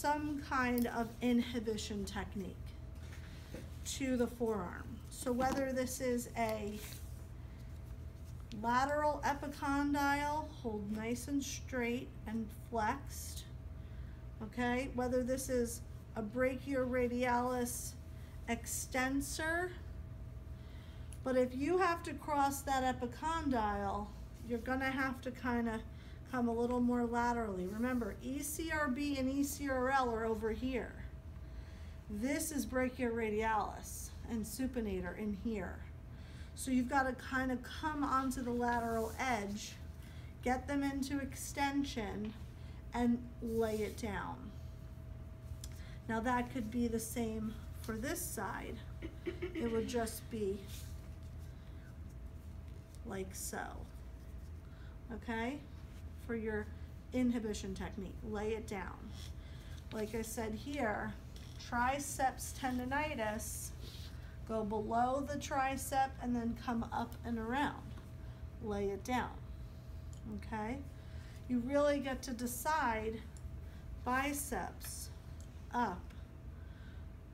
some kind of inhibition technique to the forearm. So whether this is a lateral epicondyle, hold nice and straight and flexed, okay? Whether this is a brachioradialis extensor, but if you have to cross that epicondyle, you're gonna have to kind of come a little more laterally. Remember, ECRB and ECRL are over here. This is brachioradialis and supinator in here. So you've got to kind of come onto the lateral edge, get them into extension, and lay it down. Now that could be the same for this side. It would just be like so, okay? For your inhibition technique, lay it down. Like I said here, triceps tendonitis, go below the tricep and then come up and around. Lay it down, okay? You really get to decide biceps up,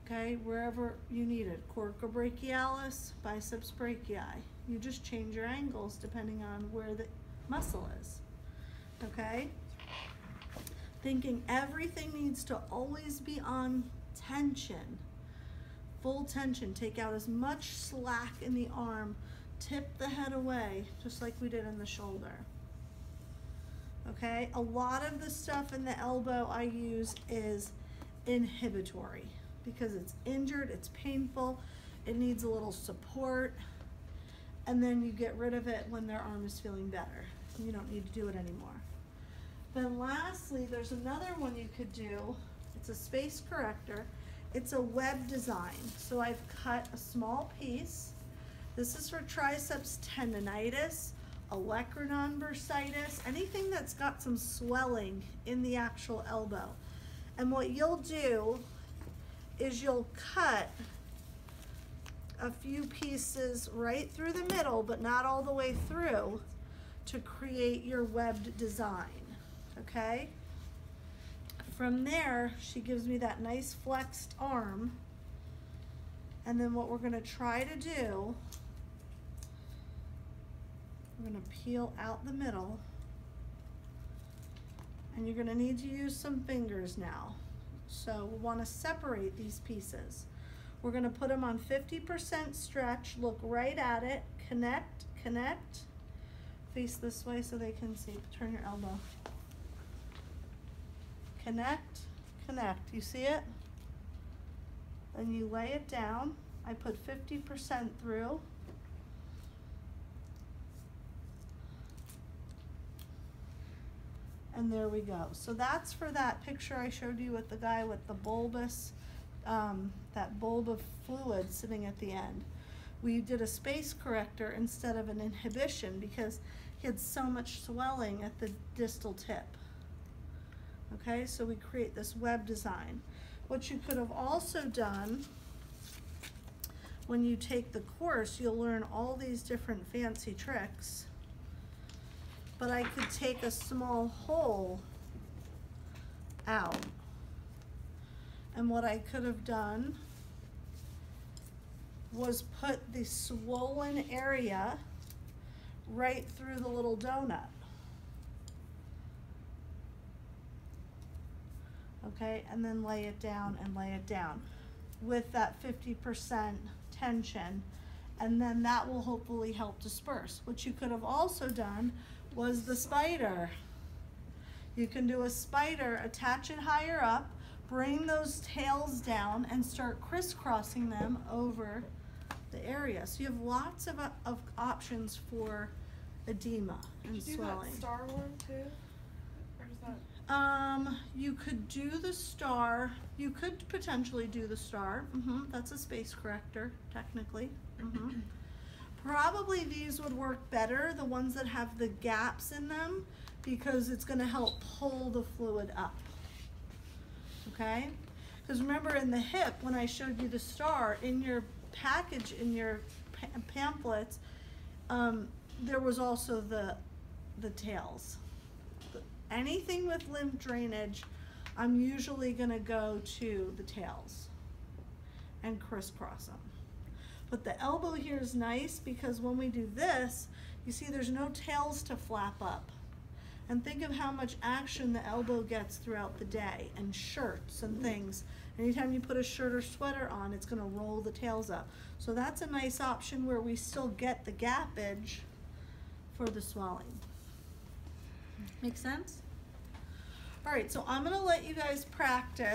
okay, wherever you need it. Coracobrachialis, biceps brachii. You just change your angles depending on where the muscle is, okay? Thinking everything needs to always be on tension, full tension. Take out as much slack in the arm, tip the head away, just like we did in the shoulder. Okay, a lot of the stuff in the elbow I use is inhibitory because it's injured, it's painful, it needs a little support, and then you get rid of it when their arm is feeling better. You don't need to do it anymore. Then lastly, there's another one you could do. It's a space corrector. It's a web design. So I've cut a small piece. This is for triceps tendonitis, olecranon bursitis, anything that's got some swelling in the actual elbow. And what you'll do is you'll cut a few pieces right through the middle, but not all the way through, to create your webbed design, okay? From there, she gives me that nice flexed arm, and then what we're gonna try to do, we're gonna peel out the middle, and you're gonna need to use some fingers now. So we wanna separate these pieces. We're gonna put them on 50% stretch, look right at it, connect, connect, face this way so they can see, turn your elbow. Connect, connect, you see it? Then you lay it down. I put 50% through. And there we go. So that's for that picture I showed you with the guy with the bulbous, that bulb of fluid sitting at the end. We did a space corrector instead of an inhibition because he had so much swelling at the distal tip. Okay, so we create this web design. What you could have also done, when you take the course, you'll learn all these different fancy tricks. But I could take a small hole out. And what I could have done was put the swollen area right through the little donut. Okay, and then lay it down and lay it down with that 50% tension, and then that will hopefully help disperse. What you could have also done was the spider. You can do a spider, attach it higher up, bring those tails down and start crisscrossing them over the area. So you have lots of options for edema and swelling. Did you do that star one too? Or is that... You could do the star. You could potentially do the star. That's a space corrector, technically. Probably these would work better, the ones that have the gaps in them, because it's going to help pull the fluid up. Okay? Because remember in the hip, when I showed you the star, in your package, in your pamphlets, there was also the tails. Anything with lymph drainage, I'm usually gonna go to the tails and crisscross them. But the elbow here is nice because when we do this, you see there's no tails to flap up. And think of how much action the elbow gets throughout the day, and shirts and things. Anytime you put a shirt or sweater on, it's gonna roll the tails up. So that's a nice option where we still get the gappage for the swelling. Make sense? All right, so I'm gonna let you guys practice.